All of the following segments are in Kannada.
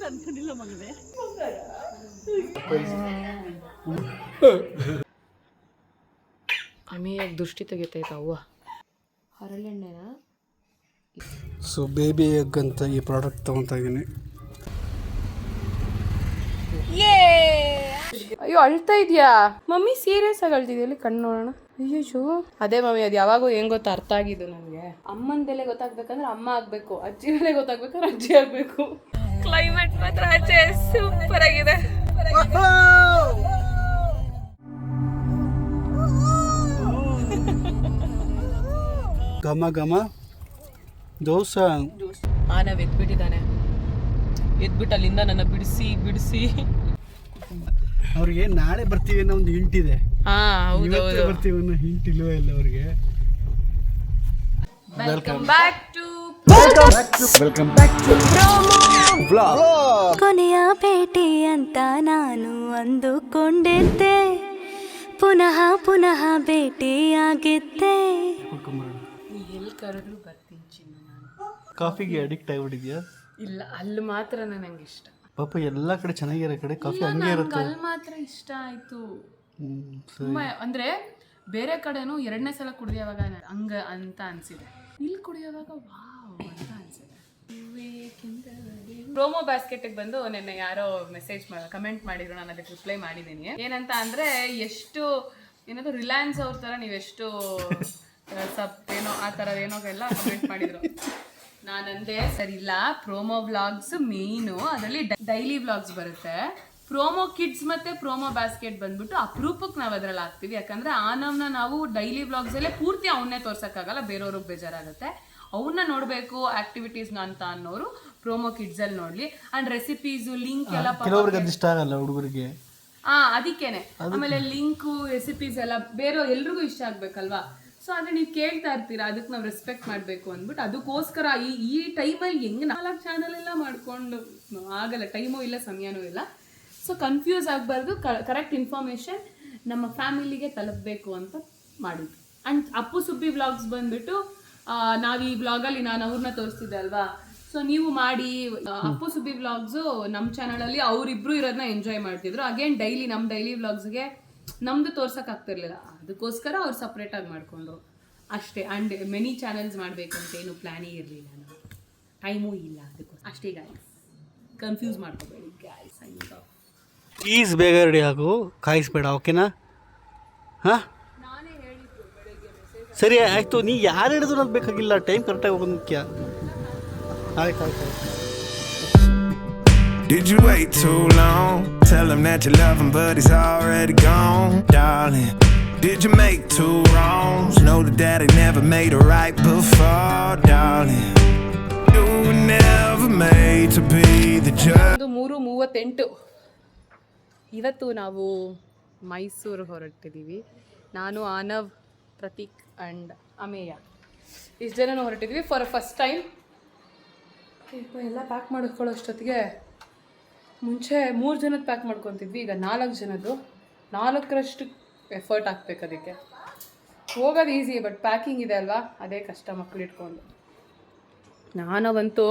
ಅನ್ಕೊಂಡಿಲ್ಲ ಮಗನೇ. ಅಮೇಯಾಗಿ ದೃಷ್ಟಿ ತೆಗಿತೈತ ಅವ್ವ. ಹರಳೆಣ್ಣೆನ ಸೊ ಬೇಬಿ ಎಗ್ ಅಂತ ಈ ಪ್ರಾಡಕ್ಟ್ ತೊಗೊತಾ ಇದ್ದೀನಿ. ಅಯ್ಯೋ ಅಳ್ತಾ ಇದೆಯಾ ಮಮ್ಮಿ? ಸೀರಿಯಸ್ ಆಗಿ ಅಳ್ತಿದ್ಯಾ? ಇಲ್ಲಿ ಕಣ್ಣು ನೋಡೋಣ. ಅಯ್ಯೋ ಅದೇ ಮಮ್ಮಿ, ಅದು ಯಾವಾಗೂ ಹೆಂಗ್ ಗೊತ್ತಾ ಅರ್ಥ ಆಗಿದ್ದು ನನಗೆ. ಅಮ್ಮನ ಬೆಲೆ ಗೊತ್ತಾಗ್ಬೇಕಂದ್ರೆ ಅಮ್ಮ ಆಗ್ಬೇಕು, ಅಜ್ಜಿ ಬೆಲೆ ಗೊತ್ತಾಗ್ಬೇಕಂದ್ರೆ ಅಜ್ಜಿ ಆಗ್ಬೇಕು. ಕ್ಲೈಮೇಟ್ ಮಾತ್ರ ಆಚೆ ಸೂಪರ್ ಆಗಿದೆ. ಘಮ ಘಮ ದೋಸೆ. ಆನವ್ ಎದ್ಬಿಟ್ಟಿದ್ದಾನೆ. ಎದ್ಬಿಟ್ಟು ಅಲ್ಲಿಂದ ನನ್ನ ಬಿಡಿಸಿ ಅವ್ರಿಗೆ ನಾಳೆ ಬರ್ತೀವಿ ಅನ್ನೋ ಒಂದು ಹಿಂಟ್ ಇದೆ. ಇವತ್ತೇ ಬರ್ತೀವಿ ಅನ್ನೋ ಹಿಂಟ್ ಇಲ್ವೇ ಇಲ್ಲ ಅವ್ರಿಗೆ. ವೆಲ್ಕಮ್ ಬ್ಯಾಕ್ ಟು ಕೊನೆಯ ಭೇಟಿ ಅಂತ ನಾನು ಅಂದುಕೊಂಡಿದ್ದೆ, ಪುನಃ ಪುನಃ ಭೇಟಿಯಾಗಿದ್ದೆ. ಎಲ್ಲಿ ಕರೆದ್ರು ಬರ್ತೀನಿ ಚಿನ್ನ. ನಾನು ಕಾಫಿಗೆ ಅಡಿಕ್ಟ್ ಆಗಿಬಿಟ್ಟಿದ್ಯಾ? ಇಲ್ಲ, ಅಲ್ಲಿ ಮಾತ್ರ ನನಗೆ ಇಷ್ಟ. ಪಾಪ ಎಲ್ಲ ಕಡೆ ಚೆನ್ನಾಗಿರೋ ಕಡೆ ಕಾಫಿ ಹಂಗೆ ಇರುತ್ತೆ. ಅಲ್ಲಿ ಮಾತ್ರ ಇಷ್ಟ ಆಯ್ತು. ತುಂಬಾ ಅಂದ್ರೆ ಬೇರೆ ಕಡೆನೂ 2ನೇ ಸಲ ಕುಡಿಯೋವಾಗ ಹಂಗ ಅಂತ ಅನ್ಸಿದೆ, ಇಲ್ಲಿ ಕುಡಿಯೋವಾಗ ವಾವ್ ಅಂತ ಅನ್ಸಿದೆ. ಪ್ರೋಮೋ ಬಾಸ್ಕೆಟ್ಗೆ ಬಂದು ನಿನ್ನೆ ಯಾರೋ ಮೆಸೇಜ್ ಕಮೆಂಟ್ ಮಾಡಿದ್ರು, ನಾನು ಅದಕ್ಕೆ ರಿಪ್ಲೈ ಮಾಡಿದ್ದೀನಿ. ಏನಂತ ಅಂದ್ರೆ, ಎಷ್ಟು ಏನಾದ್ರು ರಿಲಯನ್ಸ್ ಅವ್ರ ತರ ನೀವೆಷ್ಟು ಏನೋ ಆ ಥರ ಏನೋ ಎಲ್ಲ ಕಮೆಂಟ್ ಮಾಡಿದ್ರು. ನಾನಂದೆ ಸರಿ ಇಲ್ಲ, ಪ್ರೋಮೋ ವ್ಲಾಗ್ಸ್ ಮೇಯ್ನು, ಅದರಲ್ಲಿ ಡೈಲಿ ವ್ಲಾಗ್ಸ್ ಬರುತ್ತೆ. ಪ್ರೋಮೋ ಕಿಡ್ಸ್ ಮತ್ತೆ ಪ್ರೋಮೋ ಬಾಸ್ಕೆಟ್ ಬಂದ್ಬಿಟ್ಟು ಅಪರೂಪಕ್ಕೆ ನಾವು ಅದರಲ್ಲಿ ಹಾಕ್ತೀವಿ. ಯಾಕಂದ್ರೆ ಆನವ್ನ ನಾವು ಡೈಲಿ ವ್ಲಾಗ್ಸಲ್ಲೇ ಪೂರ್ತಿ ಅವನ್ನೇ ತೋರ್ಸೋಕ್ಕಾಗಲ್ಲ, ಬೇರೆಯವ್ರಿಗೆ ಬೇಜಾರಾಗುತ್ತೆ. ಅವನ್ನ ನೋಡಬೇಕು ಆಕ್ಟಿವಿಟೀಸ್ನ ಅಂತ ಅನ್ನೋರು ಪ್ರೋಮೋ ಕಿಡ್ಸಲ್ಲಿ ನೋಡಲಿ. ಆ್ಯಂಡ್ ರೆಸಿಪೀಸು ಲಿಂಕ್ ಎಲ್ಲ ಕೆಲವ್ರಿಗೆ ಅದು ಇಷ್ಟ ಆಗಲ್ಲ ಹುಡುಗರಿಗೆ. ಅದಕ್ಕೇನೆ. ಆಮೇಲೆ ಲಿಂಕು ರೆಸಿಪೀಸ್ ಎಲ್ಲ ಬೇರೆ ಎಲ್ರಿಗೂ ಇಷ್ಟ ಆಗ್ಬೇಕಲ್ವಾ. ಸೊ ಅಂದರೆ ನೀವು ಕೇಳ್ತಾ ಇರ್ತೀರಾ, ಅದಕ್ಕೆ ನಾವು ರೆಸ್ಪೆಕ್ಟ್ ಮಾಡಬೇಕು ಅಂದ್ಬಿಟ್ಟು ಅದಕ್ಕೋಸ್ಕರ ಈ ಟೈಮಲ್ಲಿ ಹೆಂಗೆ 4 ಚಾನಲ್ ಎಲ್ಲ ಮಾಡಿಕೊಂಡು ಆಗಲ್ಲ, ಟೈಮೂ ಇಲ್ಲ ಸಮಯನೂ ಇಲ್ಲ. ಸೊ ಕನ್ಫ್ಯೂಸ್ ಆಗಬಾರ್ದು, ಕರೆಕ್ಟ್ ಇನ್ಫಾರ್ಮೇಷನ್ ನಮ್ಮ ಫ್ಯಾಮಿಲಿಗೆ ತಲುಪಬೇಕು ಅಂತ ಮಾಡಿದ್ವಿ. ಆ್ಯಂಡ್ ಅಪ್ಪು ಸುಬ್ಬಿ ವ್ಲಾಗ್ಸ್ ಬಂದ್ಬಿಟ್ಟು ನಾವು ಈ ವ್ಲಾಗಲ್ಲಿ ನಾನು ಅವ್ರನ್ನ ತೋರಿಸ್ತಿದ್ದೆ ಅಲ್ವಾ. ಸೊ ನೀವು ಮಾಡಿ ಅಪ್ಪು ಸುಬ್ಬಿ ವ್ಲಾಗ್ಸು ನಮ್ಮ ಚಾನಲಲ್ಲಿ ಅವರಿಬ್ರು ಇರೋದನ್ನ ಎಂಜಾಯ್ ಮಾಡ್ತಿದ್ರು. ಅಗೇನ್ ಡೈಲಿ ನಮ್ಮ ಡೈಲಿ ವ್ಲಾಗ್ಸ್ಗೆ ನಮ್ಮದು ತೋರ್ಸೋಕ್ಕಾಗ್ತಿರ್ಲಿಲ್ಲ, ಅದಕ್ಕೋಸ್ಕರ ಅವ್ರು ಸಪ್ರೇಟಾಗಿ ಮಾಡಿಕೊಂಡ್ರು ಅಷ್ಟೇ. ಆ್ಯಂಡ್ ಮೆನಿ ಚಾನಲ್ಸ್ ಮಾಡಬೇಕಂತ ಏನು ಪ್ಲ್ಯಾನೇ ಇರಲಿಲ್ಲ, ನಾವು ಟೈಮೂ ಇಲ್ಲ, ಅದಕ್ಕೋಸ್ಕರ ಅಷ್ಟೇ. ಗಾಯ್ಸ್ ಕನ್ಫ್ಯೂಸ್ ಮಾಡ್ಕೋಬೇಡಿ ಗಾಯ್ಸ್. ಪ್ಲೀಸ್ ಬೇಗ ರೆಡಿ ಆಗು, ಕಾಯಿಸ್ಬೇಡ, ಓಕೆನಾ? ಹಾಂ ಸರಿ ಆಯಿತು. ನೀ ಯಾರು ಹೇಳಿದ್ರು ನನಗೆ ಬೇಕಾಗಿಲ್ಲ, ಟೈಮ್ ಕರೆಕ್ಟಾಗಿ ಹೋಗೋದು ಮುಖ್ಯ. ಆಯ್ತು. Did you wait too long? Tell him that you love him but he's already gone. Darling, did you make 2 wrongs? Know that daddy never made it right before. Darling, you were never made to be the judge. 3:38 ಇವತ್ತು ನಾವು ಮೈಸೂರು ಹೊರಟಿದ್ದೀವಿ. ನಾನು ಆನವ್, ಪ್ರತೀಕ್ ಆ್ಯಂಡ್ ಅಮೇಯ ಇಷ್ಟು ಜನನೂ ಹೊರಟಿದ್ವಿ ಫಾರ್ ಫಸ್ಟ್ ಟೈಮ್. ಎಲ್ಲ ಪ್ಯಾಕ್ ಮಾಡ್ಕೊಳ್ಳೋ ಅಷ್ಟೊತ್ತಿಗೆ ಮುಂಚೆ 3 ಜನದ ಪ್ಯಾಕ್ ಮಾಡ್ಕೊತಿದ್ವಿ, ಈಗ 4 ಜನದ್ದು. 4ರಷ್ಟು ಎಫರ್ಟ್ ಹಾಕ್ಬೇಕು ಅದಕ್ಕೆ. ಹೋಗೋದು ಈಸಿ, ಬಟ್ ಪ್ಯಾಕಿಂಗ್ ಇದೆ ಅಲ್ವಾ, ಅದೇ ಕಷ್ಟ ಮಕ್ಕಳು ಇಟ್ಕೊಂಡು. ನಾನವಂತೂ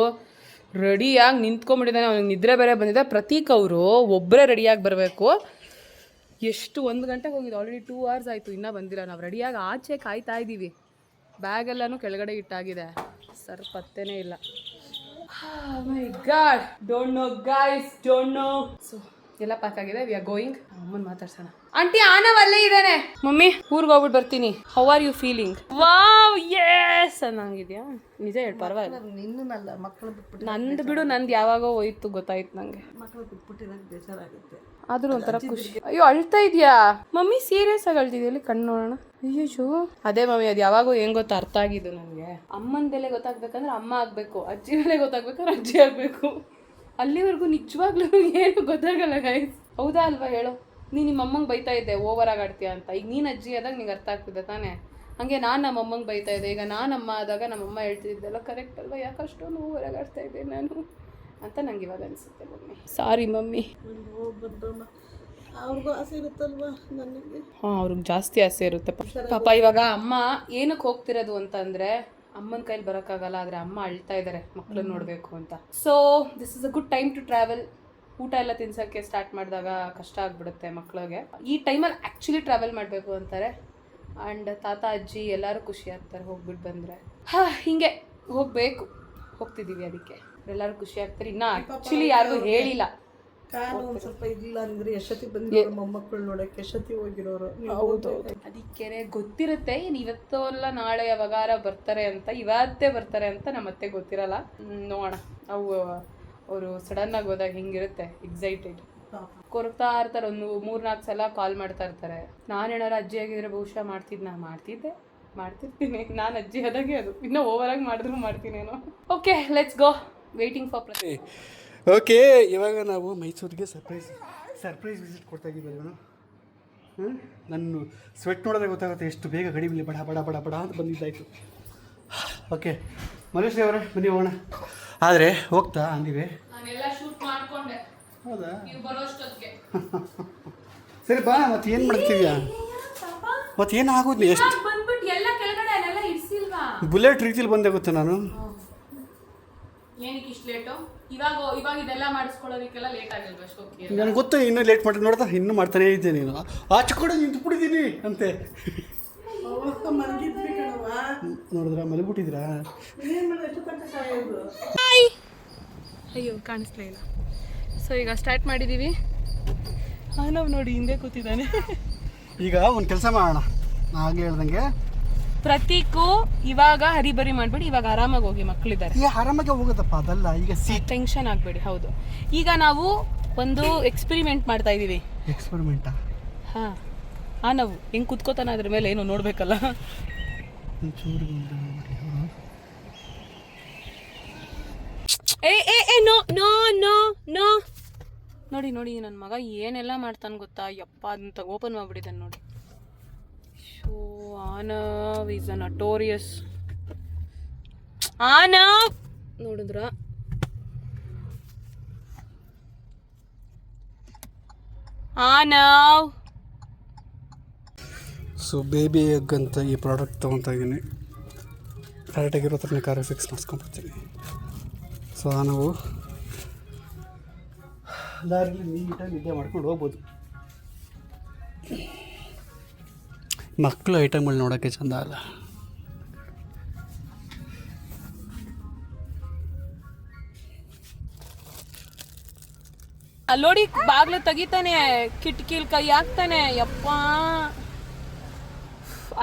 ರೆಡಿಯಾಗಿ ನಿಂತ್ಕೊಂಡ್ಬಿಟ್ಟಿದ್ದಾನೆ, ಅವ್ನಿಗೆ ನಿದ್ರೆ ಬೇರೆ ಬಂದಿದೆ. ಪ್ರತೀಕ್ ಅವರು ಒಬ್ಬರೇ ರೆಡಿಯಾಗಿ ಬರಬೇಕು. ಎಷ್ಟು 1 ಗಂಟೆಗೆ ಹೋಗಿದ್ದು, ಆಲ್ರೆಡಿ 2 hours ಆಯಿತು, ಇನ್ನೂ ಬಂದಿಲ್ಲ. ನಾವು ರೆಡಿಯಾಗಿ ಆಚೆ ಕಾಯ್ತಾ ಇದ್ದೀವಿ. ಬ್ಯಾಗೆಲ್ಲನೂ ಕೆಳಗಡೆ ಇಟ್ಟಾಗಿದೆ, ಸರ್ ಪತ್ತೇನೇ ಇಲ್ಲ. My god, don't know guys, don't know. So ಎಲ್ಲ ಪ್ಯಾಕ್ ಆಗಿದೆ, ವಿ ಆರ್ ಗೋಯಿಂಗ್. ಅಮ್ಮನ ಮಾತಾಡ್ಸೋಣ. ಆಂಟಿ ಆನವ್ ಅಲ್ಲೇ ಇದ್ದಾನೆ. ಮಮ್ಮಿ ಊರಿಗೆ ಹೋಗ್ಬಿಟ್ಟು ಬರ್ತೀನಿ. How are you feeling? Wow yes ಅನ್ನಂಗಿದ್ಯಾ? ನಿಜ ಹೇಳಿ, ಪರವಾಗಿಲ್ಲ. ನಿನ್ನಲ್ಲ, ಮಕ್ಕಳು ಬಿಟ್ಬಿಟ್ಟು ನಂದು ಬಿಡು, ನಂದು ಯಾವಾಗೋ ಹೋಯ್ತು ಗೊತ್ತಾಯ್ತು ನನಗೆ. ಮಕ್ಕಳು ಬಿಟ್ಬಿಟ್ಟಿದಾಗ ಬೇಜಾರಾಗುತ್ತೆ. ಆದ್ರೂ ಒಂಥರ ಖುಷಿ. ಅಯ್ಯೋ ಅಳ್ತಾ ಇದೆಯಾ ಮಮ್ಮಿ? ಸೀರಿಯಸ್ ಆಗಿ ಅಳ್ತಿದ್ಯಾ? ಇಲ್ಲಿ ಕಣ್ಣು ನೋಡೋಣ. ಅಯ್ಯೋ ಅದೇ ಮಮ್ಮಿ, ಅದು ಯಾವಾಗೂ ಹೆಂಗ್ ಗೊತ್ತಾ ಅರ್ಥ ಆಗಿದ್ದು ನನಗೆ. ಅಮ್ಮನ ಬೆಲೆ ಗೊತ್ತಾಗ್ಬೇಕಂದ್ರೆ ಅಮ್ಮ ಆಗಬೇಕು, ಅಜ್ಜಿ ಬೆಲೆ ಗೊತ್ತಾಗ್ಬೇಕಂದ್ರೆ ಅಜ್ಜಿ ಆಗಬೇಕು. ಅಲ್ಲಿವರೆಗೂ ನಿಜವಾಗ್ಲೂ ಏನು ಗೊತ್ತಾಗಲ್ಲ ಗೈಸ್. ಹೌದಾ ಅಲ್ವಾ ಹೇಳು? ನಿಮ್ಮ ಅಮ್ಮಂಗೆ ಬೈತಾ ಇದ್ದೆ ಓವರ್ ಆಗಿ ಆಡ್ತೀಯ ಅಂತ. ಈಗ ನೀನು ಅಜ್ಜಿ ಆದಾಗ ನಿಂಗೆ ಅರ್ಥ ಆಗ್ತಿದ್ದೆ ತಾನೇ? ಹಾಗೆ ನಾನು ನಮ್ಮ ಅಮ್ಮಂಗೆ ಬೈತಾ ಇದ್ದೆ, ಈಗ ನಾನು ಅಮ್ಮ ಆದಾಗ ನಮ್ಮಮ್ಮ ಹೇಳ್ತಿದ್ದೆಲ್ಲ ಕರೆಕ್ಟ್ ಅಲ್ವಾ? ಯಾಕಷ್ಟೊಂದು ಓವರ್ ಆಗಿ ಆಡ್ತಾ ಇದ್ದೆ ನಾನು ಅಂತ ನಂಗೆ ಇವಾಗ ಅನಿಸುತ್ತೆ ಮಮ್ಮಿ. ಸಾರಿ ಮಮ್ಮಿ. ಅವ್ರಿಗೂ ಆಸೆ ಇರುತ್ತಲ್ವಾ ನನಗೆ. ಹಾಂ, ಅವ್ರಿಗೆ ಜಾಸ್ತಿ ಆಸೆ ಇರುತ್ತೆ ಪಾಪ. ಇವಾಗ ಅಮ್ಮ ಏನಕ್ಕೆ ಹೋಗ್ತಿರೋದು ಅಂತಂದರೆ, ಅಮ್ಮನ ಕೈಲಿ ಬರೋಕ್ಕಾಗಲ್ಲ, ಆದರೆ ಅಮ್ಮ ಅಳ್ತಾ ಇದ್ದಾರೆ ಮಕ್ಕಳನ್ನ ನೋಡಬೇಕು ಅಂತ. So this is a good time to travel. ಊಟ ಎಲ್ಲ ತಿನ್ಸೋಕ್ಕೆ ಸ್ಟಾರ್ಟ್ ಮಾಡಿದಾಗ ಕಷ್ಟ ಆಗಿಬಿಡುತ್ತೆ ಮಕ್ಕಳಿಗೆ. ಈ ಟೈಮಲ್ಲಿ ಆ್ಯಕ್ಚುಲಿ ಟ್ರಾವೆಲ್ ಮಾಡಬೇಕು ಅಂತಾರೆ. ಆ್ಯಂಡ್ ತಾತ ಅಜ್ಜಿ ಎಲ್ಲರೂ ಖುಷಿ ಆಗ್ತಾರೆ ಹೋಗ್ಬಿಟ್ಟು ಬಂದರೆ. ಹೀಗೆ ಹೋಗ್ತಿದ್ದೀವಿ, ಅದಕ್ಕೆ ಎಲ್ಲರೂ ಖುಷಿ ಆಗ್ತಾರೆ. ಇನ್ನೂ ಆ್ಯಕ್ಚುಲಿ ಯಾರಿಗೂ ಹೇಳಿಲ್ಲ. ಕಾನು ಒಂದು ಸ್ವಲ್ಪ ಇಲ್ಲ ಅಂದರೆ ಎಷ್ಟೊತ್ತಿಗೆ ಬಂದಿರೋ ಮೊಮ್ಮಕ್ಕಳು ನೋಡೋಕ್ಕೆ, ಎಷ್ಟೊತ್ತಿಗೆ ಹೋಗಿರೋರು. ಹೌದು, ಅದಕ್ಕೆ ಗೊತ್ತಿರುತ್ತೆ ಏನು ಇವತ್ತು ಅಲ್ಲ ನಾಳೆ ಯಾವಾಗಾರ ಬರ್ತಾರೆ ಅಂತ, ಇವತ್ತೇ ಬರ್ತಾರೆ ಅಂತ ನಮ್ಮ ಅತ್ತೆ ಗೊತ್ತಿರಲ್ಲ. ನೋಡೋಣ, ಅವರು ಸಡನ್ನಾಗಿ ಹೋದಾಗ ಹೆಂಗಿರುತ್ತೆ, ಎಕ್ಸೈಟೆಡ್ ಕೊರಗ್ತಾ ಇರ್ತಾರೆ. ಒಂದು 3-4 ಸಲ ಕಾಲ್ ಮಾಡ್ತಾ ಇರ್ತಾರೆ. ನಾನು ಏನಾರು ಅಜ್ಜಿ ಆಗಿದ್ರೆ ಬಹುಶಃ ಮಾಡ್ತಿರ್ತೀನಿ. ನಾನು ಅಜ್ಜಿ ಆದಾಗೆ ಅದು, ಇನ್ನೂ ಓವರಾಗಿ ಮಾಡಿದ್ರು ಮಾಡ್ತೀನೇನೋ. Okay, let's go. Waiting for okay, ಇವಾಗ ನಾವು ಮೈಸೂರಿಗೆ ಸರ್ಪ್ರೈಸ್ ವಿಸಿಟ್ ಕೊಡ್ತಾ ಇದ್ದೀವಿ. ನನ್ನ ಸ್ವೆಟ್ ನೋಡಿದ್ರೆ ಗೊತ್ತಾಗುತ್ತೆ ಎಷ್ಟು ಬೇಗ ಗಡಿಬಿಲಿ ಬಡ ಬಡ ಬಡ ಬಡ ಅಂತ ಬಂದಿದ್ದಾಯಿತು. ಓಕೆ ಮಲೇಶ್ವರಿ ಅವರೇ, ಬನ್ನಿ ಹೋಗೋಣ. ಆದರೆ ಹೋಗ್ತಾ ಅಂದಿವೆ. ನಾನೆಲ್ಲ ಶೂಟ್ ಮಾಡ್ಕೊಂಡೆ. ಹೌದಾ? ನೀವು ಬರೋಷ್ಟೊತ್ತಿಗೆ ಸರಿ ಬಾ, ಮತ್ತೆ ಏನು ಮಾಡ್ತೀವ್ಯಾ? ಮತ್ತೆ ಏನು ಆಗೋದು? ಎಷ್ಟು ಬಂದ್ಬಿಟ್ಟು ಎಲ್ಲ ಕೆಳಗಡೆ ಅಲ್ಲೆಲ್ಲ ಇಡ್ಸಿಲ್ವಾ? ಬುಲೆಟ್ ರೀತಿಲಿ ಬಂದೆ ಗೊತ್ತಾ ನಾನು. ಏನಕ್ಕೆ ಇಷ್ಟು ಲೇಟು? ಇವಾಗ ಇದೆಲ್ಲ ಮಾಡಿಸ್ಕೊಳ್ಳೋದಕ್ಕೆಲ್ಲ ಲೇಟ್ ಆಗಿಲ್ವಾ ಅಷ್ಟೊತ್ತಿಗೆ? ನನಗೆ ಗೊತ್ತು, ಇನ್ನೂ ಲೇಟ್ ಮಾಡಿ ನೋಡ್ತಾ ಇನ್ನೂ ಮಾಡ್ತಾನೇ ಇದ್ದೆ. ನೀನು ಆಚೆ ಕಡೆ ನಿಂತು ಬಿಟ್ಟಿದ್ದೀನಿ ಅಂತೆ. ಮಲಗಿದ್ವಿ ಕಣವ್ವ. ನೋಡಿದ್ರಾ, ಮಲಗಿಬಿಟ್ಟಿದ್ರಾ? ಏನು ಮಾಡೋದು, ಎಷ್ಟು ತನಕ ಕಾಯೋದು? ಅಯ್ಯೋ ಕಾಣಿಸ್ಲೇ ಇಲ್ಲ. ಸೊ ಈಗ ಸ್ಟಾರ್ಟ್ ಮಾಡಿದ್ದೀವಿ. ನಾವು ನೋಡಿ ಹಿಂದೆ ಕೂತಿದ್ದಾನೆ. ಈಗ ಒಂದು ಕೆಲಸ ಮಾಡೋಣ, ನಾ ಆಗಲೇ ಹೇಳ್ದಂಗೆ ಪ್ರತೀಕು ಇವಾಗ ಹರಿಬರಿ ಮಾಡಬೇಡಿ, ಇವಾಗ ಆರಾಮಾಗಿ ಹೋಗಿ, ಮಕ್ಕಳಿದ್ದಾರೆ. ಆರಾಮಾಗಿ ಹೋಗುತ್ತಪ್ಪ, ಅದಲ್ಲ ಈಗ ಟೆನ್ಷನ್ ಆಗಬೇಡಿ. ಹೌದು, ಈಗ ನಾವು ಒಂದು ಎಕ್ಸ್ಪೆರಿಮೆಂಟ್ ಮಾಡ್ತಾ ಇದ್ದೀವಿ. ಎಕ್ಸ್ಪೆರಿಮೆಂಟಾ? ಹಾಂ, ನಾವು ಹೆಂಗೆ ಕುತ್ಕೋತಾನ ಅದ್ರ ಮೇಲೆ ಏನು ನೋಡಬೇಕಲ್ಲ. ನೋ ನೋ ನೋ ನೋ ನೋಡಿ ನನ್ನ ಮಗ ಏನೆಲ್ಲ ಮಾಡ್ತಾನೆ ಗೊತ್ತಾ? ಯಪ್ಪ, ಅದನ್ನ ಓಪನ್ ಮಾಡಿಬಿಟ್ಟಿದ್ದಾನೆ ನೋಡಿ. Show Anav is a notorious. Anav ನೋಡಿದ್ರ? ಆನವ್ ಸೊ ಬೇಬಿ ಎಗ್ ಅಂತ ಈ ಪ್ರಾಡಕ್ಟ್ ತೊಗೊತಾ ಇದ್ದೀನಿ. ಕರೆಕ್ಟಾಗಿರೋ ಥರನೇ ಕಾರ್ ಫಿಕ್ಸ್ ಮಾಡಿಸ್ಕೊಂಡ್ಬಿಡ್ತೀನಿ. ಸೊ ನಾವು ದಾರಿಲಿ ನೀಟಾಗಿ ನಿದ್ದೆ ಮಾಡ್ಕೊಂಡು ಹೋಗ್ಬೋದು. ಮಕ್ಕಳು ಐಟಮ್ಗಳು ನೋಡೋಕ್ಕೆ ಚೆಂದ ಅಲ್ಲ. ಅಲ್ಲೋಡಿ, ಬಾಗ್ಲು ತೆಗಿತಾನೆ, ಕಿಟಕಿಲ್ ಕೈ ಹಾಕ್ತಾನೆ. ಯಪ್ಪ,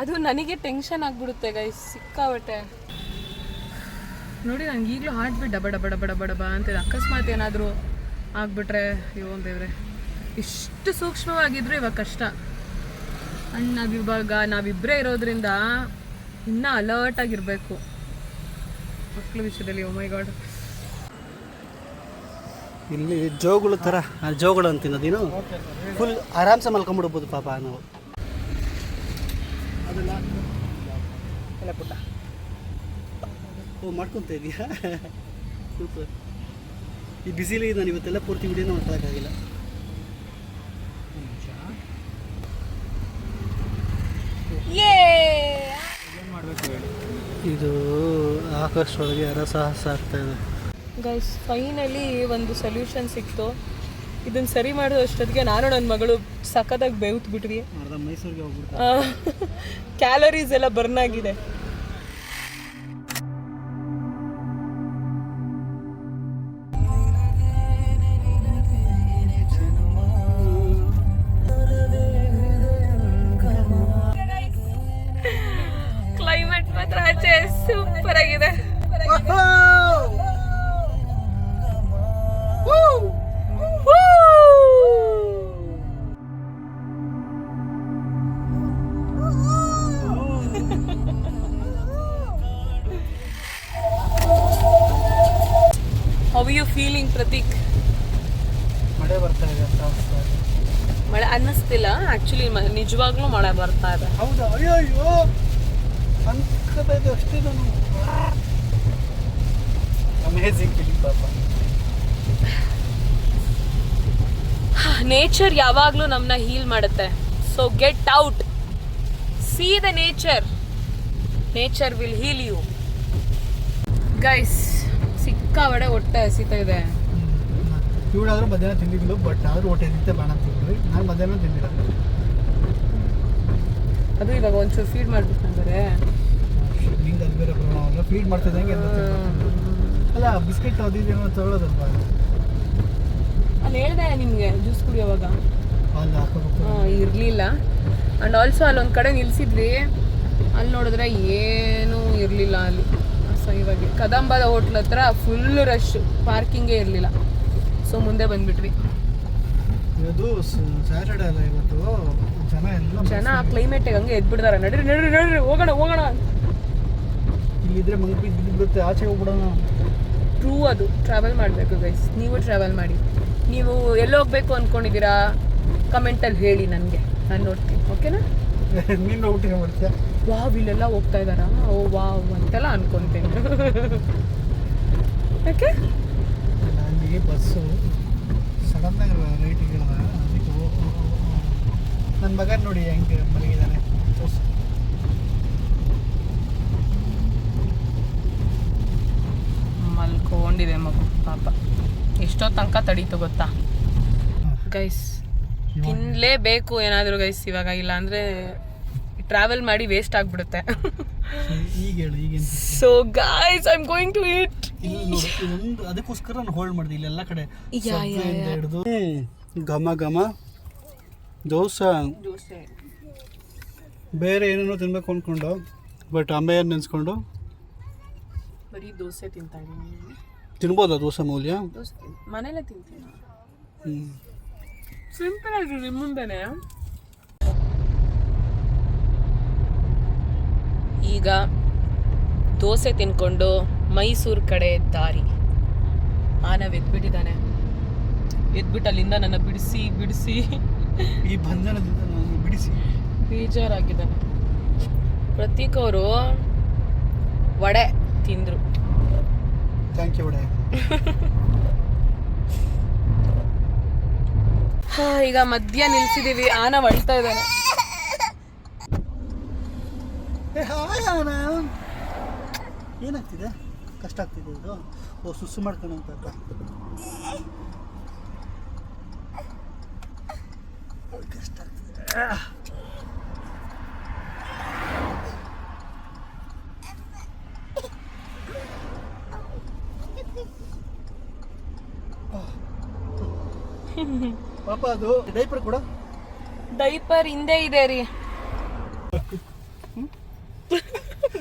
ಅದು ನನಗೆ ಟೆನ್ಷನ್ ಆಗ್ಬಿಡುತ್ತೆ ಗೈಸ್, ಸಿಕ್ಕಾಬಟ್ಟೆ. ನೋಡಿ, ನಂಗೆ ಈಗಲೂ ಹಾರ್ಟ್ ಬೀಟ್ ಡಬ ಡಬ ಡಬ ಡಬ ಡಬ ಅಂತಿದೆ. ಅಕಸ್ಮಾತ್ ಏನಾದರೂ ಆಗ್ಬಿಟ್ರೆ ಅಯ್ಯೋ ದೇವ್ರೆ. ಇಷ್ಟು ಸೂಕ್ಷ್ಮವಾಗಿದ್ರು ಇವಾಗ ಕಷ್ಟ. ಆ್ಯಂಡ್ ನಾವಿಬ್ಬರೇ ಇರೋದ್ರಿಂದ ಇನ್ನೂ ಅಲರ್ಟಾಗಿರಬೇಕು ಮಕ್ಕಳ ವಿಷಯದಲ್ಲಿ. ಓ ಮೈ ಗಾಡ್, ಇಲ್ಲಿ ಜೋಗಳು ಥರ, ಜೋಗಳು ಅಂತೀನಿ, ಅದೇನು ಫುಲ್ ಆರಾಮ್ಸೆ ಮಲ್ಕೊಂಬಿಡ್ಬೋದು ಪಾಪ ನಾವು. ಅದೆಲ್ಲ ಎಲ್ಲ ಪುಟ್ಟ ಮಾಡ್ಕೊತ ಇದೆಯಾ? ಸೂಪರ್. ಈ ಬಿಸಿಲಿ ನಾನು ಇವತ್ತೆಲ್ಲ ಪೂರ್ತಿ ವಿಡಿಯೋನ ಮಾಡ್ಕೊಳಕ್ಕಾಗಿಲ್ಲ. ಇದು ಆಕಾಶದೊಳಗೆ ಸಾಹಸ ಆಗ್ತಾ ಇದೆ ಗೈಸ್. ಫೈನಲಿ ಒಂದು ಸೊಲ್ಯೂಷನ್ ಸಿಕ್ತು. ಇದನ್ನು ಸರಿ ಮಾಡೋ ಅಷ್ಟೊತ್ತಿಗೆ ನಾನು ನನ್ನ ಮಗಳು ಸಖತ್ತಾಗಿ ಬೇವ್ತ್ಬಿಟ್ವಿ. ಮೈಸೂರಿಗೆ ಹೋಗ್ಬಿಟ್ಟು ಕ್ಯಾಲರೀಸ್ ಎಲ್ಲ ಬರ್ನ್ ಆಗಿದೆ. ಕ್ಲೈಮೇಟ್ ಮಾತ್ರ ಆಚೆ ಸೂಪರ್ ಆಗಿದೆ. How are you feeling, Pratik? ಮಳೆ ಬರ್ತಾ ಇದೆ. ಮಳೆ ಅನ್ನಿಸ್ತಿಲ್ಲ, ಆ್ಯಕ್ಚುಲಿ ನಿಜವಾಗ್ಲೂ ಮಳೆ ಬರ್ತಾ ಇದೆ. ಹೌದಾ? ಅಯ್ಯೋ ಅಯ್ಯೋ ಅನ್ಕೋಬೇಕು ಅಷ್ಟೇ ನಾನು. ಅಮೇಝಿಂಗ್ ಫೀಲಿಂಗ್ ಪಾಪ. ನೇಚರ್ ಯಾವಾಗಲೂ ನಮ್ಮನ್ನ ಹೀಲ್ ಮಾಡುತ್ತೆ. So get out, see the nature. Nature will heal you. Guys ಸಿಕ್ಕಾಬಡೆ ಹೊಟ್ಟೆ ಹಸಿತಾ ಇದೆ. ಇವಳಾದ್ರೂ ಮಧ್ಯಾಹ್ನ ತಿಂದಿದ್ಲು, ಬಟ್ ಆದ್ರೂ ಹೊಟ್ಟೆ ಹಸಿತೆ ಬೇಡ ತಿಂದ್ವಿ. ನಾನು ಮಧ್ಯಾಹ್ನ ತಿಂದಿಲ್ಲ. ಅದು ಇವಾಗ ಒಂಚೂರು ಫೀಡ್ ಮಾಡ್ಬಿಟ್ಟಾರೆ. ನಿಂಗೆ ಅದು ಬೇರೆ ಪ್ರಾಬ್ಲಮ್ ಅಲ್ಲ, ಫೀಡ್ ಮಾಡ್ತಿದ್ದಂಗೆ ಅಲ್ಲ ಬಿಸ್ಕೆಟ್ ಅದು ಇದೇನೋ ತಗೊಳ್ಳೋದಲ್ವಾ. ಅಲ್ಲಿ ಹೇಳಿದೆ ನಿಮಗೆ ಜ್ಯೂಸ್ ಕುಡಿಯೋವಾಗ ಅಲ್ಲಿ ಹಾಕೋಬೇಕು ಇರಲಿಲ್ಲ. ಆ್ಯಂಡ್ ಆಲ್ಸೋ ಅಲ್ಲೊಂದು ಕಡೆ ನಿಲ್ಲಿಸಿದ್ವಿ, ಅಲ್ಲಿ ನೋಡಿದ್ರೆ ಏನೂ ಇರಲಿಲ್ಲ ಅಲ್ಲಿ. ಸೊ ಇವಾಗ ಕದಂಬದ ಹೋಟ್ಲ್ ಹತ್ರ ಫುಲ್ ರಶ್, ಪಾರ್ಕಿಂಗೇ ಇರಲಿಲ್ಲ. ಸೊ ಮುಂದೆ ಬಂದುಬಿಟ್ವಿ. ಇವತ್ತು ಸ್ಯಾಟರ್ಡೆ ಅಲ್ಲ, ಇವತ್ತು ಜನ ಕ್ಲೈಮೇಟಿಗೆ ಹಂಗೆ ಎದ್ಬಿಡ್ತಾರೆ. ನಡ್ರಿ ಹೋಗೋಣ. ಇಲ್ಲಿದ್ರೆ ಮಂಗ್ ಬಿದ್ದುಬಿಡುತ್ತೆ, ಆಚೆ ಹೋಗ್ಬಿಡೋಣ. ಟ್ರೂ, ಅದು ಟ್ರಾವೆಲ್ ಮಾಡಬೇಕು ಗೈಸ್. ನೀವು ಟ್ರಾವೆಲ್ ಮಾಡಿ. ನೀವು ಎಲ್ಲಿ ಹೋಗ್ಬೇಕು ಅಂದ್ಕೊಂಡಿದ್ದೀರಾ ಕಮೆಂಟಲ್ಲಿ ಹೇಳಿ ನನಗೆ, ನಾನು ನೋಡ್ತೀನಿ. ಓಕೆನಾ? ನೀನು ಊಟ ಮಾಡ್ತೀಯ? ವಾವ್, ಇಲ್ಲೆಲ್ಲ ಹೋಗ್ತಾ ಇದ್ದಾರಾ? ಓ ವಾವ್ ಅಂತೆಲ್ಲ ಅನ್ಕೊತೀನಿ. ಯಾಕೆ ಅಲ್ಲಿ ಬಸ್ಸು ಸಡನ್ನಾಗಿ ರೈಟಿಗೆ ಅದಕ್ಕೆ ನನ್ನ ಮಗ ನೋಡಿ ಹೆಂಗೆ ಮಲಗಿದ್ದಾನೆ. ಮಲ್ಕೊಂಡಿದೆ ಮಗು ಪಾಪ. ಎಷ್ಟೋ ತನಕ ತಡೀತು ಗೊತ್ತಾ ಗೈಸ್. ತಿನ್ನಲೇಬೇಕು ಏನಾದರೂ ಗೈಸ್ ಇವಾಗ, ಇಲ್ಲ ಅಂದರೆ ಟ್ರಾವೆಲ್ ಮಾಡಿ ವೇಸ್ಟ್ ಆಗಿಬಿಡುತ್ತೆ. ಈಗ ಹೇಳು ಈಗೇನು. So guys I am going to eat. ಇದೊಂದು ಅದಕ್ಕೋಸ್ಕರ ನಾನು ಹೋಲ್ಡ್ ಮಾಡಿದೆ ಇಲ್ಲೆಲ್ಲ ಕಡೆ ಹಿಡಿದು. ಘಮ ದೋಸೆ ಬೇರೆ ಏನೇನೋ ತಿನ್ಬೇಕು ಅಂದ್ಕೊಂಡು, ಬಟ್ ಅಂಬೆಯನ್ನು ನೆನೆಸ್ಕೊಂಡು ಬರೀ ದೋಸೆ ತಿಂತಾ ಇದ್ದೀನಿ. ತಿನ್ಬೋದಾ ದೋಸೆ ಮೌಲ್ಯ? ದೋಸೆ ಮನೇಲೆ ತಿಂತೀನಿ. ಸಿಂಪಲ್ ಆಗಿ ನಿಮ್ಮ ಮುಂದೆನೆ. ಈಗ ದೋಸೆ ತಿನ್ಕೊಂಡು ಮೈಸೂರು ಕಡೆ ದಾರಿ. ಆನವ್ ಎದ್ಬಿಟ್ಟಿದ್ದಾನೆ. ಎದ್ಬಿಟ್ಟು ಅಲ್ಲಿಂದ ನನ್ನ ಬಿಡಿಸಿ ಈ ಬಂಧನದಿಂದ ನಾನು ಬಿಡಿಸಿ ಬೇಜಾರಾಗಿದ್ದಾನೆ. ಪ್ರತೀಕ್ ಅವರು ವಡೆ ತಿಂದರು. Thank you vada. ಈಗ ಮಧ್ಯ ನಿಲ್ಸಿದೀವಿ. ಆನವ್ ಅಳ್ತಾ ಇದ್ದಾನೆ. ಏನಾಗ್ತಿದೆ? ಕಷ್ಟ ಆಗ್ತಿದೆ ಇದು. ಸುಸ್ಸು ಮಾಡ್ಕೊಂಡು ಅಂತ ಕಷ್ಟ ಆಗ್ತಿದೆ. ಪಾಪ ಅದು ಡೈಪರ್ ಕೂಡ ಡೈಪರ್ ಹಿಂದೆ ಇದೆ ರೀ.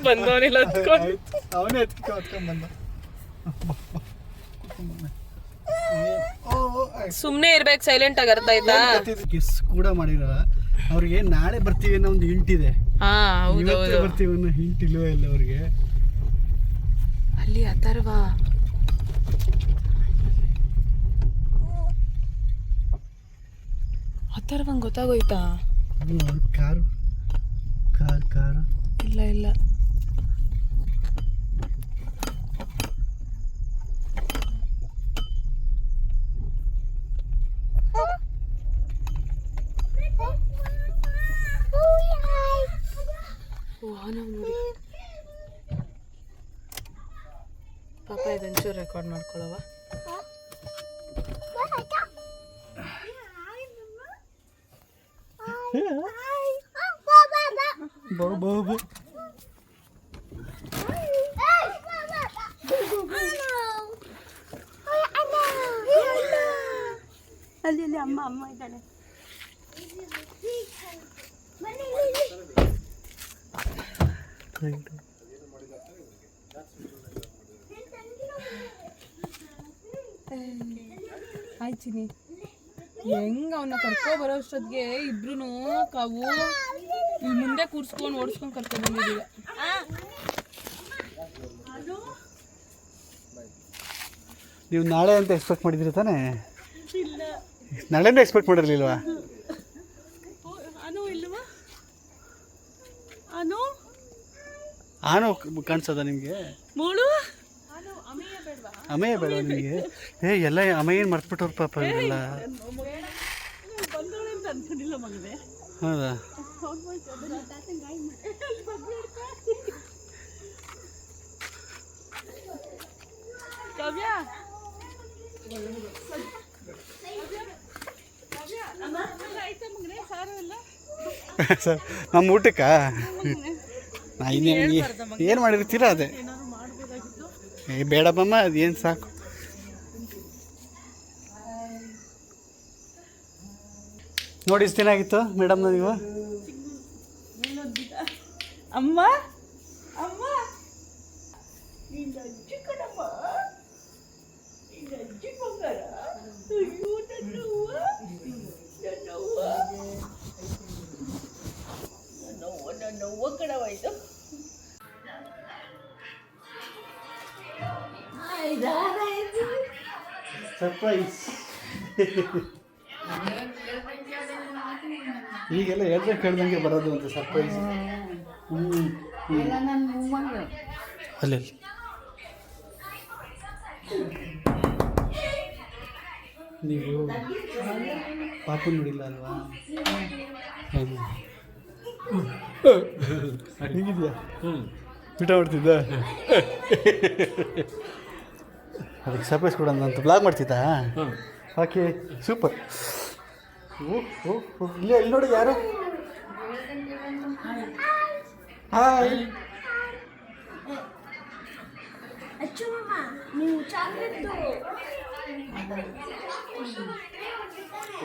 ಬಂದವನಿಲ್ಲ ಅವನೇ ಹತ್ಕೊಂಡ್ ಬಂದ. ಸುಮ್ಮನೆ ಇರ್ಬೇಕು, ಸೈಲೆಂಟ್ ಆಗಿ. ಅರ್ಥ ಆಯ್ತಾ? ಕಿಸ್ ಕೂಡ ಮಾಡಿರಲ್ಲ ಅವ್ರಿಗೆ. ನಾಳೆ ಬರ್ತೀವಿ ಅನ್ನೋ ಒಂದು ಹಿಂಟ್ ಇದೆ. ಇವತ್ತೇ ಬರ್ತೀವಿ ಅನ್ನೋ ಹಿಂಟ್ ಇಲ್ವೇ ಇಲ್ಲ ಅವ್ರಿಗೆ. ಅಲ್ಲಿ ಅಥರ್ವ ಅಥರ್ವಂಗೆ ಗೊತ್ತಾಗೋಯ್ತಾ? ಕಾರು ಇಲ್ಲ ನೋಡಿ ಪಾಪ. ಇದೊಂಚೂರು ರೆಕಾರ್ಡ್ ಮಾಡ್ಕೊಳ್ಳವ. ಬಾಬು ಅಲ್ಲಿ ಅಮ್ಮ ಇದ್ದಾಳೆ. ಆಯ್ತೀನಿ. ಹೆಂಗ ಅವನ್ನ ಕರ್ಕೊ ಬರೋ ಅಷ್ಟೊತ್ತಿಗೆ ಇಬ್ರು ಕಾವು ಇಲ್ಲಿ ಮುಂದೆ ಕೂರ್ಸ್ಕೊಂಡು ಓಡಿಸ್ಕೊಂಡು ಕರ್ಕೊಂಡು ಬಂದಿದ್ದೀವಿ. ನೀವು ನಾಳೆ ಅಂತ ಎಕ್ಸ್ಪೆಕ್ಟ್ ಮಾಡಿದ್ರಿ ತಾನೇ? ನಾಳೆಯಿಂದ ಎಕ್ಸ್ಪೆಕ್ಟ್ ಮಾಡಿರಲಿಲ್ವಾ? ಆನು ಕಾಣಿಸೋದ ನಿಮಗೆ? ಅಮೆಯ ಬೇಡ ನಿಮಗೆ? ಎಲ್ಲ ಅಮೆಯನ್ನು ಮರ್ತ್ಬಿಟ್ಟವ್ರು ಪಾಪ ಇವರೆಲ್ಲ. ಹೌದಾ? ಸರ್ ನಮ್ಮ ಊಟಕ್ಕಾ ಏನು ಮಾಡಿರ್ತೀರ ಅದೇ ಬೇಡಪ್ಪಮ್ಮ ಅದೇನು ಸಾಕು. ನೋಡಿ ಇಷ್ಟು ದಿನ ಆಗಿತ್ತು ಮೇಡಮ್ ನೀವು ಅಮ್ಮ ಸರ್ಪ್ರೈಸ್. ಈಗೆಲ್ಲ ಹೇಳಿದ್ರೆ ಕೇಳ್ದಂಗೆ ಬರೋದು ಅಂತ ಸರ್ಪ್ರೈಸ್. ಅಲ್ಲಿ ನೀವು ಪಾಪು ನೋಡಿಲ್ಲ ಅಲ್ವಾ? ಹೇಗಿದೆಯಾ? ಊಟ ಮಾಡ್ತಿದ್ದ ಅದಕ್ಕೆ ಸರ್ಪ್ರೈಸ್ ಕೊಡೋಣ ಅಂತ ಬ್ಲಾಗ್ ಮಾಡ್ತಿದ್ದ. Okay super. ಇಲ್ಲಿ ನೋಡಿ ಯಾರು? ಹಾಯ್.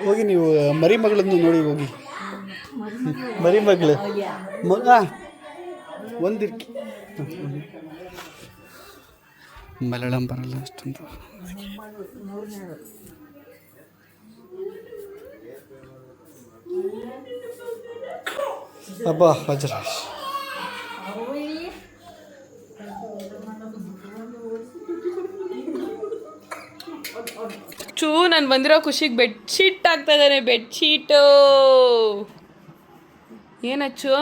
ಹೋಗಿ ನೀವು ಮರಿ ಮಗಳನ್ನು ನೋಡಿ ಹೋಗಿ. ಮರಿ ಮಗಳು ಒಂದಿರ್ಕಿ ಮಲಯಾಳಂ ಬರಲ್ಲ ಅಷ್ಟೊಂದು. ಅಬ್ಬಾ ವಜ್ರಾಶ್ ಚೂ ನಾನು ಬಂದಿರೋ ಖುಷಿಗೆ ಬೆಡ್ಶೀಟ್ ಆಗ್ತಾ ಇದ್ದಾನೆ. ಬೆಡ್ಶೀಟು ಏನಚ್ಚು?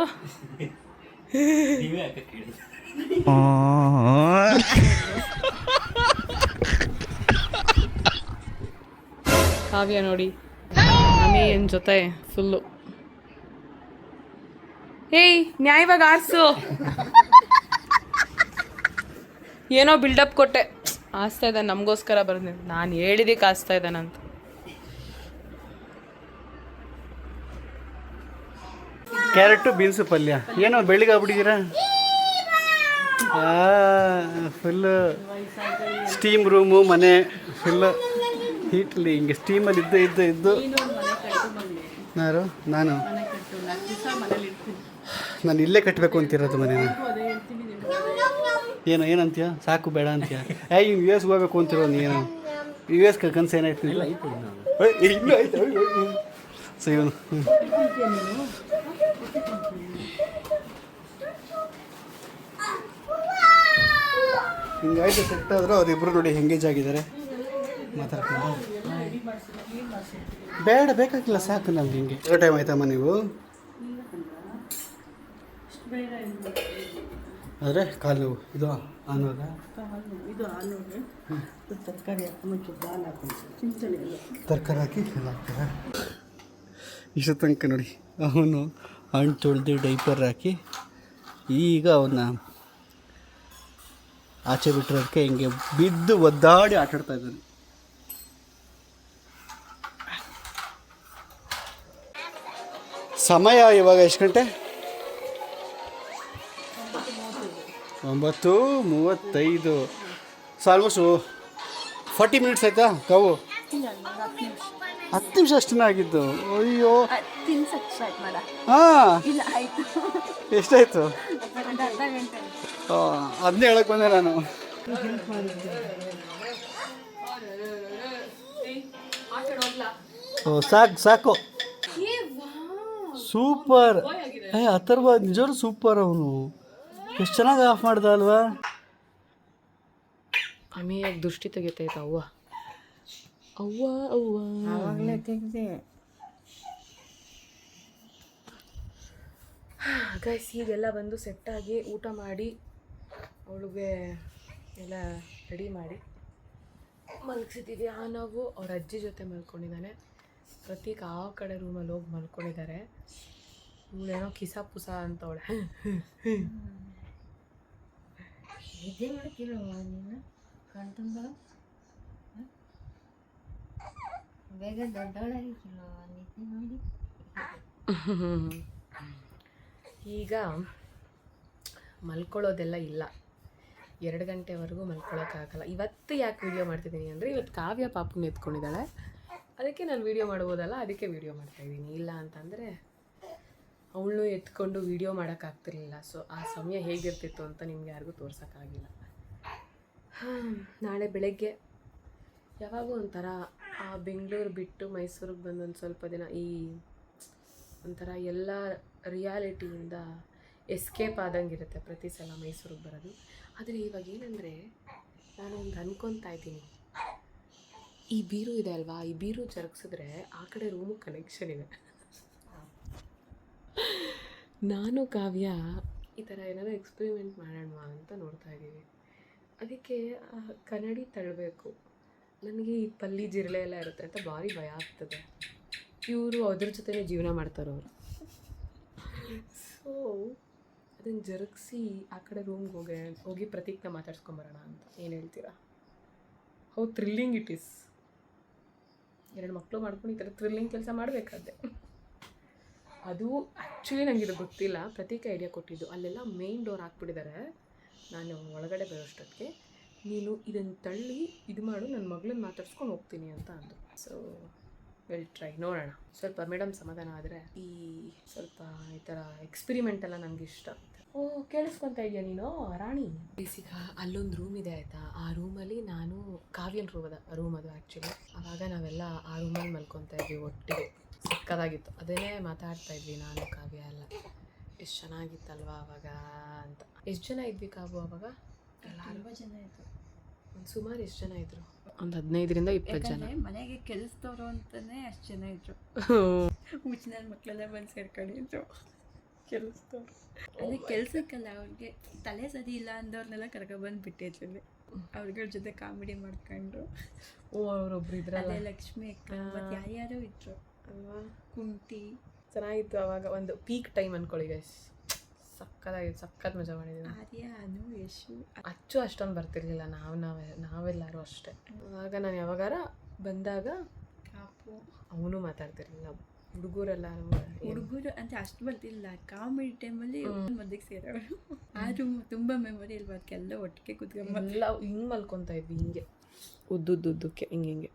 ಕಾವ್ಯ ನೋಡಿ ಅಮೇಯನ್ ಜೊತೆ ಫುಲ್ಲು. ಏಯ್ ನ್ಯಾಯವಾಗಿ ಆರಿಸು. ಏನೋ ಬಿಲ್ಡಪ್ ಕೊಟ್ಟೆ. ಆಸ್ತಾ ಇದ್ದಾನೆ ನಮಗೋಸ್ಕರ ಬರ್ತೀನಿ. ನಾನು ಹೇಳಿದಕ್ಕೆ ಆಸ್ತಾ ಇದ್ದಾನಂತ. ಕ್ಯಾರೆಟು ಬೀನ್ಸು ಪಲ್ಯ. ಏನೋ ಬೆಳಿಗ್ಗೆ ಆಗ್ಬಿಟ್ಟಿದ್ದೀರಾ? ಫುಲ್ಲು ಸ್ಟೀಮ್ ರೂಮು ಮನೆ ಫುಲ್ಲು ಹೀಟ್ಲಿ ಹಿಂಗೆ ಸ್ಟೀಮಲ್ಲಿ ಇದ್ದು ಯಾರು? ನಾನು ಇಲ್ಲೇ ಕಟ್ಟಬೇಕು ಅಂತಿರೋದು ಮನೇನ. ಏನಂತೀಯ? ಸಾಕು ಬೇಡ ಅಂತೀಯ? ಇನ್ನು ಯು ಎಸ್ ಹೋಗ್ಬೇಕು ಅಂತಿರೋ ನೀನು? ಯು ಎಸ್ ಕನಸು ಏನಾಯ್ತು? ಇನ್ನೂ ಆಯ್ತು. ಸೊ ಇವನು ಹಿಂಗಾಯ್ತು ಸೆಟ್ ಆದರೂ ಅವರಿಬ್ಬರು ನೋಡಿ ಎಂಗೇಜ್ ಆಗಿದ್ದಾರೆ ಮಾತಾಡ್ಕೊಂಡು. ಬೇಡ ಬೇಕಾಗಿಲ್ಲ ಸಾಕು ನಮ್ಗೆ. ಹಿಂಗೆ ಯಾವ ಟೈಮ್ ಆಯ್ತಮ್ಮ ನೀವು? ಆದರೆ ಕಾಲು ನೋವು ಇದು ಅನ್ನೋದ ತರಕಾರಿ ಹಾಕಿ ಹಾಕ್ತಾರೆ. ಇಷ್ಟು ತನಕ ನೋಡಿ ಅವನು ಹಣ್ಣು ತೊಳೆದು ಡೈಪರ್ ಹಾಕಿ ಈಗ ಅವನ್ನ ಆಚೆ ಬಿಟ್ಟಿರೋದಕ್ಕೆ ಹಿಂಗೆ ಬಿದ್ದು ಒದ್ದಾಡಿ ಆಟಾಡ್ತಾ ಇದ್ದಾನೆ. ಸಮಯ ಇವಾಗ ಎಷ್ಟು ಗಂಟೆ? 9:35. ಸೊ ಆಲ್ಮೋಸ್ಟ್ 40 ಮಿನಿಟ್ಸ್ ಆಯಿತಾ ಕಾವು? 10 ನಿಮಿಷ ಅಷ್ಟೇ ಆಗಿದ್ದು. ಅಯ್ಯೋ ಹಾಂ ಎಷ್ಟಾಯಿತು? ಅದನ್ನೇ ಹೇಳಕ್ಕೆ ಬಂದೆ ನಾನು. ಸಾಕು ಸೂಪರ್. ಅಥರ್ವ ನಿಜವಾಗ್ಲೂ ಸೂಪರ್. ಅವನು ಎಷ್ಟು ಚೆನ್ನಾಗಿ ಆಫ್ ಮಾಡ್ದ ಅಲ್ವಾ? ಅಮೇಯಾಗಿ ದೃಷ್ಟಿ ತೆಗಿತೈತೆ ಅವ್ವ. ಗೈಸ್ ಈಗೆಲ್ಲ ಬಂದು ಸೆಟ್ಟಾಗಿ ಊಟ ಮಾಡಿ ಅವಳಿಗೆ ಎಲ್ಲ ರೆಡಿ ಮಾಡಿ ಮಲಗಿಸಿದ್ದೀವಿ. ನಾವು ಅವ್ರ ಅಜ್ಜಿ ಜೊತೆ ಮಲ್ಕೊಂಡಿದ್ದಾನೆ. ಪ್ರತೀಕ್ ಆ ಕಡೆ ರೂಮಲ್ಲಿ ಹೋಗಿ ಮಲ್ಕೊಂಡಿದ್ದಾರೆ. ಇವಳೇನೋ ಕಿಸ ಪುಸ ಅಂತವಳೆ. ಬೇಗ ದೊಡ್ಡವಳಾಗಿತ್ತು ನಿದ್ದೆ ನೋಡಿ. ಈಗ ಮಲ್ಕೊಳ್ಳೋದೆಲ್ಲ ಇಲ್ಲ, 2 ಗಂಟೆವರೆಗೂ ಮಲ್ಕೊಳ್ಳೋಕ್ಕಾಗಲ್ಲ. ಇವತ್ತು ಯಾಕೆ ವೀಡಿಯೋ ಮಾಡ್ತಿದ್ದೀನಿ ಅಂದರೆ, ಇವತ್ತು ಕಾವ್ಯ ಪಾಪುನ ಎತ್ಕೊಂಡಿದ್ದಾಳೆ, ಅದಕ್ಕೆ ನಾನು ವೀಡಿಯೋ ಮಾಡ್ಬೋದಲ್ಲ, ಅದಕ್ಕೆ ವೀಡಿಯೋ ಮಾಡ್ತಾಯಿದ್ದೀನಿ. ಇಲ್ಲ ಅಂತಂದರೆ ಅವಳನ್ನು ಎತ್ಕೊಂಡು ವೀಡಿಯೋ ಮಾಡೋಕ್ಕಾಗ್ತಿರ್ಲಿಲ್ಲ. ಸೊ ಆ ಸಮಯ ಹೇಗಿರ್ತಿತ್ತು ಅಂತ ನಿಮ್ಗೆ ಯಾರಿಗೂ ತೋರ್ಸೋಕ್ಕಾಗಿಲ್ಲ. ನಾಳೆ ಬೆಳಗ್ಗೆ ಯಾವಾಗೂ ಒಂಥರ ಬೆಂಗಳೂರು ಬಿಟ್ಟು ಮೈಸೂರಿಗೆ ಬಂದು ಒಂದು ಸ್ವಲ್ಪ ದಿನ ಈ ಒಂಥರ ಎಲ್ಲ ರಿಯಾಲಿಟಿಯಿಂದ ಎಸ್ಕೇಪ್ ಆದಂಗೆ ಇರುತ್ತೆ ಪ್ರತಿ ಸಲ ಮೈಸೂರಿಗೆ ಬರೋದು. ಆದರೆ ಇವಾಗ ಏನಂದರೆ, ನಾನು ಒಂದು ಅನ್ಕೊತಾ ಇದ್ದೀನಿ, ಈ ಬೀರು ಇದೆ ಅಲ್ವಾ, ಈ ಬೀರು ಜರುಗಿಸಿದ್ರೆ ಆ ಕಡೆ ರೂಮು ಕನೆಕ್ಷನ್ ಇದೆ. ನಾನು ಕಾವ್ಯ ಈ ಥರ ಏನಾದರೂ ಎಕ್ಸ್ಪೆರಿಮೆಂಟ್ ಮಾಡೋಣ ಅಂತ ನೋಡ್ತಾ ಇದ್ದೀವಿ. ಅದಕ್ಕೆ ಕನ್ನಡಿ ತಳ್ಳಬೇಕು. ನನಗೆ ಈ ಪಲ್ಲಿ ಜಿರಳೆ ಎಲ್ಲ ಇರುತ್ತೆ ಅಂತ ಭಾರಿ ಭಯ ಆಗ್ತದೆ. ಇವರು ಅದ್ರ ಜೊತೆನೇ ಜೀವನ ಮಾಡ್ತಾರವರು. ಸೊ ಅದನ್ನು ಜರುಗಿಸಿ ಆ ಕಡೆ ರೂಮ್ಗೆ ಹೋಗಿ ಪ್ರತೀಕ್ನ ಮಾತಾಡ್ಸ್ಕೊಂಬರೋಣ ಅಂತ. ಏನು ಹೇಳ್ತೀರಾ? How thrilling it is. 2 ಮಕ್ಕಳು ಮಾಡ್ಕೊಂಡು ಈ ಥರ ಥ್ರಿಲ್ಲಿಂಗ್ ಕೆಲಸ ಮಾಡಬೇಕಾದ್ರೆ ಅದು ಆ್ಯಕ್ಚುಲಿ ನನಗೆ ಇದು ಗೊತ್ತಿಲ್ಲ, ಪ್ರತೀಕ ಐಡಿಯಾ ಕೊಟ್ಟಿದ್ದು. ಅಲ್ಲೆಲ್ಲ ಮೇನ್ ಡೋರ್ ಹಾಕ್ಬಿಟ್ಟಿದ್ದಾರೆ. ನಾನು ಒಳಗಡೆ ಬರೋಷ್ಟೊತ್ತಿಗೆ ನೀನು ಇದನ್ನು ತಳ್ಳಿ ಇದು ಮಾಡು, ನನ್ನ ಮಗಳನ್ನ ಮಾತಾಡ್ಸ್ಕೊಂಡು ಹೋಗ್ತೀನಿ ಅಂತ ಅಂದು. ಸೊ ವೆಲ್ ಟ್ರೈ, ನೋಡೋಣ. ಸ್ವಲ್ಪ ಮೇಡಮ್ ಸಮಾಧಾನ ಆದರೆ ಈ ಸ್ವಲ್ಪ ಈ ಥರ ಎಕ್ಸ್ಪೆರಿಮೆಂಟ್ ಎಲ್ಲ ನನಗೆ ಇಷ್ಟ. ಓ ಕೇಳಿಸ್ಕೊತಾ ಇದೆಯಾ ನೀನು ರಾಣಿ? ಬೇಸಿಗ ಅಲ್ಲೊಂದು ರೂಮ್ ಇದೆ ಆಯಿತಾ, ಆ ರೂಮಲ್ಲಿ ನಾನು ಕಾವ್ಯನ ರೂಮ್ ಅದು ಆ್ಯಕ್ಚುಲಿ. ಆವಾಗ ನಾವೆಲ್ಲ ಆ ರೂಮಲ್ಲಿ ಮಲ್ಕೊತಾ ಇದ್ವಿ ಒಟ್ಟಿಗೆ. ಸಕ್ಕದಾಗಿತ್ತು. ಅದನ್ನೇ ಮಾತಾಡ್ತಾ ಇದ್ವಿ ನಾನು ಕಾವ್ಯ ಎಲ್ಲ. ಎಷ್ಟು ಚೆನ್ನಾಗಿತ್ತಲ್ವ ಆವಾಗ ಅಂತ. ಎಷ್ಟು ಜನ ಇದ್ವಿ ಕಾವು ಆವಾಗ? ತುಂಬ ಜನ ಇದ್ರು. ಒಂದು ಸುಮಾರು ಎಷ್ಟು ಜನ ಇದ್ರು? ಒಂದು 15ರಿಂದ 20 ಜನ. ಮನೆಗೆ ಕೆಲಸದವರು ಅಂತಲೇ ಅಷ್ಟು ಜನ ಇದ್ರು. ಹುಚ್ಚಿನ ಮಕ್ಕಳೆಲ್ಲ ಬಂದು ಸೇರ್ಕೊಂಡಿದ್ರು ಕೆಲಸದವ್ರು. ಅಂದರೆ ಕೆಲಸಕ್ಕಲ್ಲ, ಅವ್ರಿಗೆ ತಲೆ ಸರಿ ಇಲ್ಲ ಅಂದವ್ರನ್ನೆಲ್ಲ ಕರ್ಕೊಬಂದು ಬಿಟ್ಟಿದ್ರಲ್ಲಿ. ಅವ್ರಗಳ ಜೊತೆ ಕಾಮಿಡಿ ಮಾಡ್ಕೊಂಡು. ಓ ಅವರೊಬ್ರು ಇದ್ರಲ್ಲ, ಲಕ್ಷ್ಮಿ ಅಕ್ಕ ಮತ್ತು ಯಾರ್ಯಾರೋ ಇದ್ರು ಅಲ್ವಾ? ಕುಂಟಿ. ಚೆನ್ನಾಗಿತ್ತು ಆವಾಗ. ಒಂದು ಪೀಕ್ ಟೈಮ್ ಅಂದ್ಕೊಳ್ಳಿ ಗೈಸ್. ಸಕ್ಕತ್ತಾಗಿತ್ತು, ಸಕ್ಕತ್ ಮಜಾ ಮಾಡಿದ್ದೀವಿ. ಆರ್ಯ, ಅನು, ಯಶು, ಅಚ್ಚು ಅಷ್ಟೊಂದು ಬರ್ತಿರ್ಲಿಲ್ಲ. ನಾವೆಲ್ಲರೂ ಅಷ್ಟೇ. ಆವಾಗ ನಾನು ಯಾವಾಗಾರ ಬಂದಾಗ ಕಾಪು ಅವನು ಮಾತಾಡ್ತಿರ್ಲಿಲ್ಲ. ಹುಡುಗರೆಲ್ಲ ಹುಡುಗರು ಅಂತ ಅಷ್ಟು ಬರ್ತಿಲ್ಲ. ಕಾಮಿಡಿ ಟೈಮಲ್ಲಿ ಮದ್ದಿಗೆ ಸೇರೋರು. ಆ ರೂಮ್ ತುಂಬ ಮೆಮೊರಿ ಇಲ್ವಾ? ಅದಕ್ಕೆಲ್ಲ ಒಟ್ಟಿಗೆ ಕುತ್ಕೊಂಬಲ್ಲ. ಹಿಂಗೆ ಮಲ್ಕೊತಾ ಇದ್ವಿ, ಹಿಂಗೆ ಉದ್ದುದ್ದಕ್ಕೆ ಹಿಂಗೆ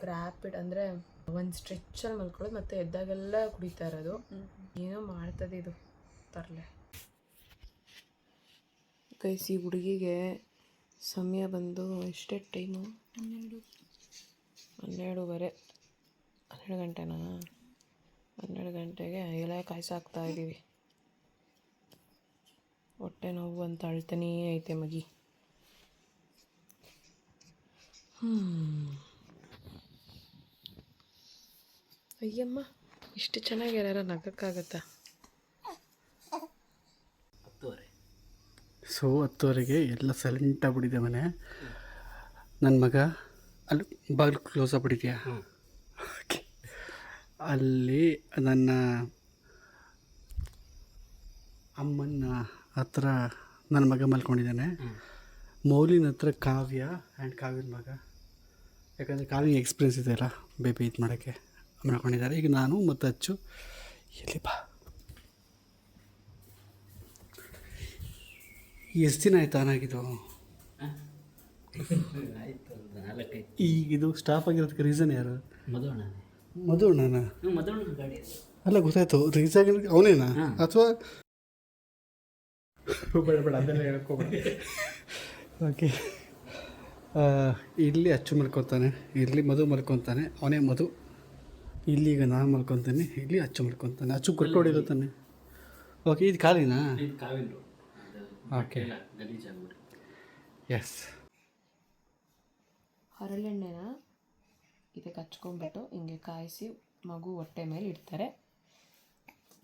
ರ್ಯಾಪಿಡ್ ಅಂದರೆ ಒಂದು ಸ್ಟ್ರೆಚ್ಚಲ್ಲಿ ಮಲ್ಕೊಳ್ಳೋದು, ಮತ್ತು ಎದ್ದಾಗೆಲ್ಲ ಕುಡಿತಾ ಇರೋದು. ಏನೋ ಮಾಡ್ತದೆ ಇದು ತರಲೆ. ಗೈಸ್, ಈ ಹುಡುಗಿಗೆ ಸಮಯ ಬಂದು ಎಷ್ಟೇ ಟೈಮು? 12:30. 12 ಗಂಟೆನಾ? 12 ಗಂಟೆಗೆ ಎಲೆ ಕಾಯ್ಸಾಕ್ತಾ ಇದ್ದೀವಿ. ಹೊಟ್ಟೆ ನೋವು ಅಂತ ಅಳ್ತಾನೇ ಐತೆ ಮಗಿ. ಅಯ್ಯಮ್ಮ, ಇಷ್ಟು ಚೆನ್ನಾಗಿ ಯಾರು ನಗಕ್ಕಾಗತ್ತಾ? 10:30. ಸೊ 10:30ಗೆ ಎಲ್ಲ ಸೈಲೆಂಟ್ ಆಗ್ಬಿಟ್ಟಿದೆ ಮನೆ. ನನ್ನ ಮಗ ಅಲ್ಲಿ ಬಾಗಿಲು ಕ್ಲೋಸ್ ಆಗ್ಬಿಟ್ಟಿದ್ಯಾ? ಓಕೆ. ಅಲ್ಲಿ ನನ್ನ ಅಮ್ಮನ ಹತ್ರ ನನ್ನ ಮಗ ಮಲ್ಕೊಂಡಿದ್ದಾನೆ. ಮೌಲಿನ ಹತ್ರ ಕಾವ್ಯ ಆ್ಯಂಡ್ ಕಾವ್ಯನ ಮಗ, ಯಾಕಂದರೆ ಕಾವ್ಯ ಎಕ್ಸ್ಪೀರಿಯನ್ಸ್ ಇದೆಯಲ್ಲ ಬೇಬಿ ಇದು ಮಾಡೋಕ್ಕೆ, ಮಾಡ್ಕೊಂಡಿದ್ದಾರೆ. ಈಗ ನಾನು ಮತ್ತು ಅಚ್ಚು ಎಲ್ಲಿ ಬಾ. ಎಷ್ಟು ದಿನ ಆಯ್ತು ಆನಾಗಿದ್ದು? ಈಗ ಇದು ಸ್ಟಾಪ್ ಆಗಿರೋದಕ್ಕೆ ರೀಸನ್ ಯಾರು? ಮಧು ಅಣ್ಣನ? ಅಲ್ಲ ಗೊತ್ತಾಯ್ತು, ರೀಸನ್ ಅವನೇನಾ ಅಥವಾ ಬೇಡ ಅದೆಲ್ಲ ಹೇಳ್ಕೊಬೇಡ. ಓಕೆ, ಇಲ್ಲಿ ಅಚ್ಚು ಮಲ್ಕೊತಾನೆ, ಇಲ್ಲಿ ಮಧು ಮಲ್ಕೊತಾನೆ, ಅವನೇ ಮಧು. ಇಲ್ಲಿಗ ನಾನು ಮಲ್ಕೊತಾನೆ, ಇಲ್ಲಿ ಅಚ್ಚು ಮಲ್ಕೊತಾನೆ. ಅಚ್ಚು ಕೊಟ್ಟು ಹೊಡಿಲತ್ತಾನೆ. ಓಕೆ, ಇದು ಖಾಲಿನಾ? Okay, S. ಹರಳೆಣ್ಣೆನ ಇದಕ್ಕೆ ಹಚ್ಕೊಂಡ್ಬಿಟ್ಟು ಹಿಂಗೆ ಕಾಯಿಸಿ ಮಗು ಹೊಟ್ಟೆ ಮೇಲೆ ಇಡ್ತಾರೆ.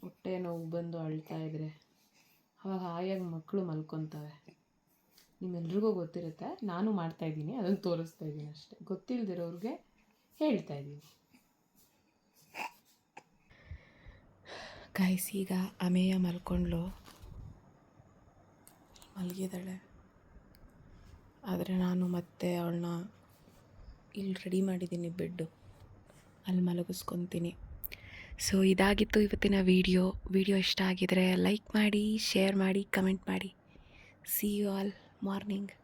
ಹೊಟ್ಟೆ ನೋವು ಬಂದು ಅಳ್ತಾ ಇದ್ರೆ ಅವಾಗ ಹಾಯಾಗಿ ಮಕ್ಕಳು ಮಲ್ಕೊತವೆ. ನಿಮ್ಮೆಲ್ರಿಗೂ ಗೊತ್ತಿರುತ್ತೆ, ನಾನು ಮಾಡ್ತಾಯಿದ್ದೀನಿ, ಅದನ್ನು ತೋರಿಸ್ತಾ ಇದ್ದೀನಿ ಅಷ್ಟೇ. ಗೊತ್ತಿಲ್ಲದಿರೋರಿಗೆ ಹೇಳ್ತಾ ಇದ್ದೀನಿ. ಕಾಯಿಸಿ ಈಗ ಅಮೇಯ ಮಲ್ಕೊಂಡ್ಲು, ಮಲಗಿದ್ದಾಳೆ. ಆದರೆ ನಾನು ಮತ್ತೆ ಅವಳನ್ನ ಇಲ್ಲಿ ರೆಡಿ ಮಾಡಿದ್ದೀನಿ, ಬೆಡ್ಡು ಅಲ್ಲಿ ಮಲಗಿಸ್ಕೊತೀನಿ. ಸೊ ಇದಾಗಿತ್ತು ಇವತ್ತಿನ ವಿಡಿಯೋ ಇಷ್ಟ ಆಗಿದರೆ ಲೈಕ್ ಮಾಡಿ, ಶೇರ್ ಮಾಡಿ, ಕಮೆಂಟ್ ಮಾಡಿ. See you all morning.